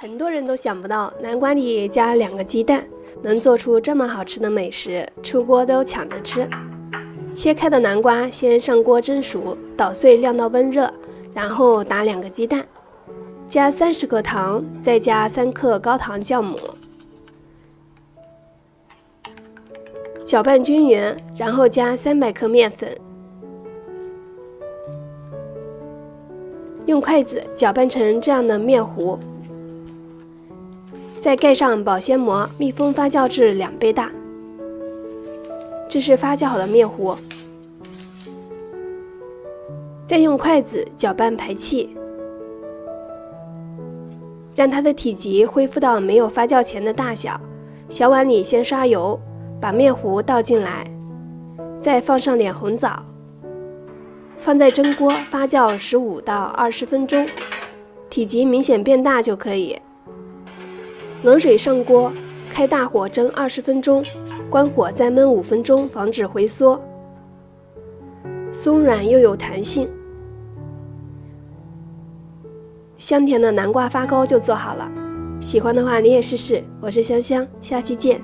很多人都想不到南瓜里加2个鸡蛋能做出这么好吃的美食，出锅都抢着吃。切开的南瓜先上锅蒸熟，捣碎晾到温热，然后打2个鸡蛋，加30克糖，再加3克高糖酵母，搅拌均匀，然后加300克面粉，用筷子搅拌成这样的面糊。再盖上保鲜膜，密封发酵至2倍大。这是发酵好的面糊。再用筷子搅拌排气，让它的体积恢复到没有发酵前的大小。小碗里先刷油，把面糊倒进来，再放上点红枣，放在蒸锅发酵15到20分钟，体积明显变大就可以。冷水上锅，开大火蒸20分钟，关火再焖5分钟，防止回缩，松软又有弹性。香甜的南瓜发糕就做好了，喜欢的话你也试试。我是香香，下期见。